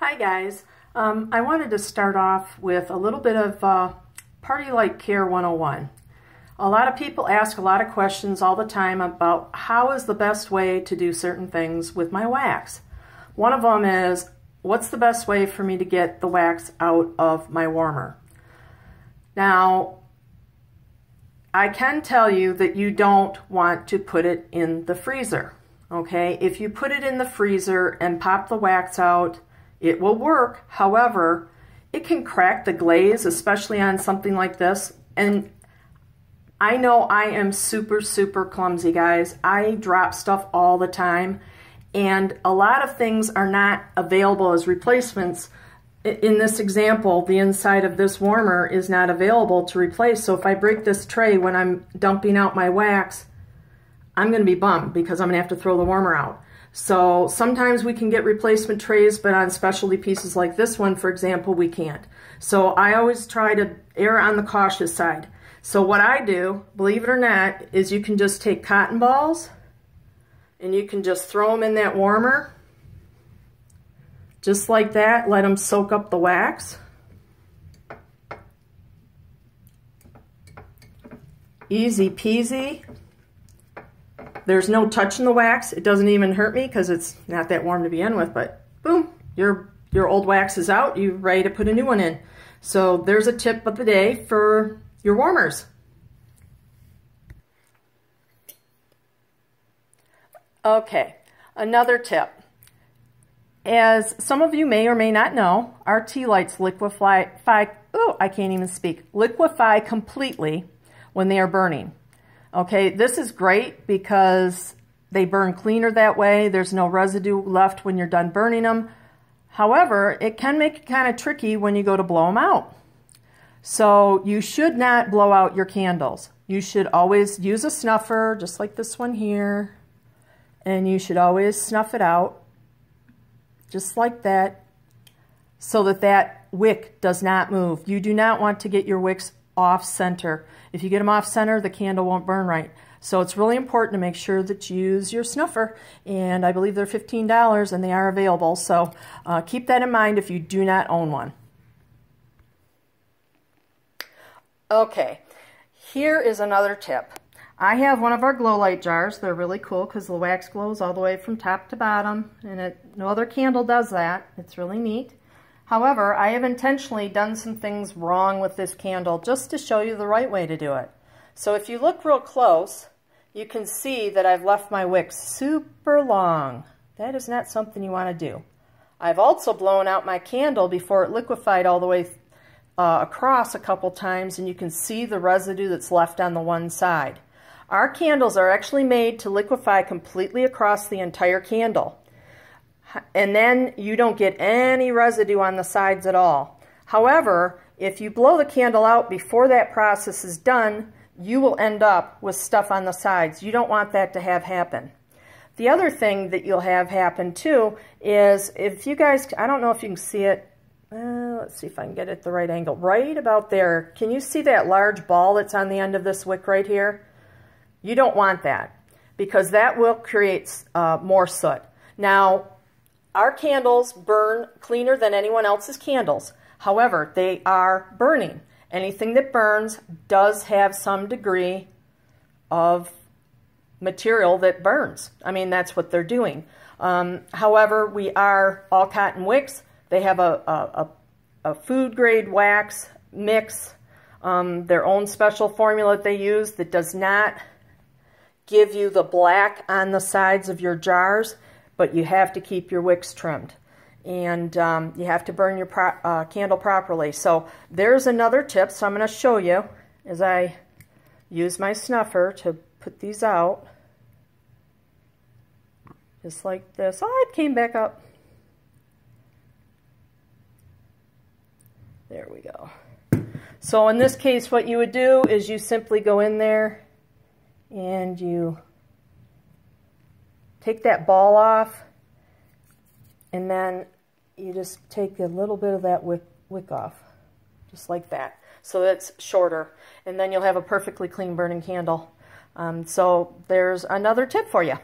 Hi guys, I wanted to start off with a little bit of Party Light Care 101. A lot of people ask a lot of questions all the time about how is the best way to do certain things with my wax. One of them is, what's the best way for me to get the wax out of my warmer? Now, I can tell you that you don't want to put it in the freezer, okay? If you put it in the freezer and pop the wax out, it will work. However, it can crack the glaze, especially on something like this. And I know I am super clumsy, guys. I drop stuff all the time, and a lot of things are not available as replacements. In this example, the inside of this warmer is not available to replace. So if I break this tray when I'm dumping out my wax, I'm going to be bummed because I'm going to have to throw the warmer out. So sometimes we can get replacement trays, but on specialty pieces like this one, for example, we can't. So I always try to err on the cautious side. So what I do, believe it or not, is you can just take cotton balls and you can just throw them in that warmer. Just like that, let them soak up the wax. Easy peasy. There's no touching the wax. It doesn't even hurt me because it's not that warm to begin with, but boom, your old wax is out. You're ready to put a new one in. So there's a tip of the day for your warmers. Okay, another tip. As some of you may or may not know, our tea lights liquefy completely when they are burning. Okay, this is great because they burn cleaner that way. There's no residue left when you're done burning them. However, it can make it kind of tricky when you go to blow them out. So you should not blow out your candles. You should always use a snuffer, just like this one here. And you should always snuff it out, just like that, so that that wick does not move. You do not want to get your wicks off center. If you get them off center, the candle won't burn right. So it's really important to make sure that you use your snuffer, and I believe they're $15 and they are available. So keep that in mind if you do not own one. Okay, here is another tip. I have one of our glow light jars. They're really cool because the wax glows all the way from top to bottom, and no other candle does that. It's really neat. However, I have intentionally done some things wrong with this candle just to show you the right way to do it. So if you look real close, you can see that I've left my wick super long. That is not something you want to do. I've also blown out my candle before it liquefied all the way across a couple times, and you can see the residue that's left on the one side. Our candles are actually made to liquefy completely across the entire candle. And then you don't get any residue on the sides at all. However, if you blow the candle out before that process is done, you will end up with stuff on the sides. You don't want that to have happen. The other thing that you'll have happen too is, if you guys, I don't know if you can see it, let's see if I can get it at the right angle, right about there. Can you see that large ball that's on the end of this wick right here? You don't want that, because that will create more soot. Now, our candles burn cleaner than anyone else's candles. However, they are burning. Anything that burns does have some degree of material that burns. I mean, that's what they're doing. However, we are all cotton wicks. They have a food grade wax mix, their own special formula that they use that does not give you the black on the sides of your jars, but you have to keep your wicks trimmed, and you have to burn your candle properly. So there's another tip. So I'm going to show you as I use my snuffer to put these out, just like this. Oh, it came back up. There we go. So in this case, what you would do is you simply go in there and you take that ball off, and then you just take a little bit of that wick off, just like that, so that's shorter, and then you'll have a perfectly clean burning candle. So there's another tip for you.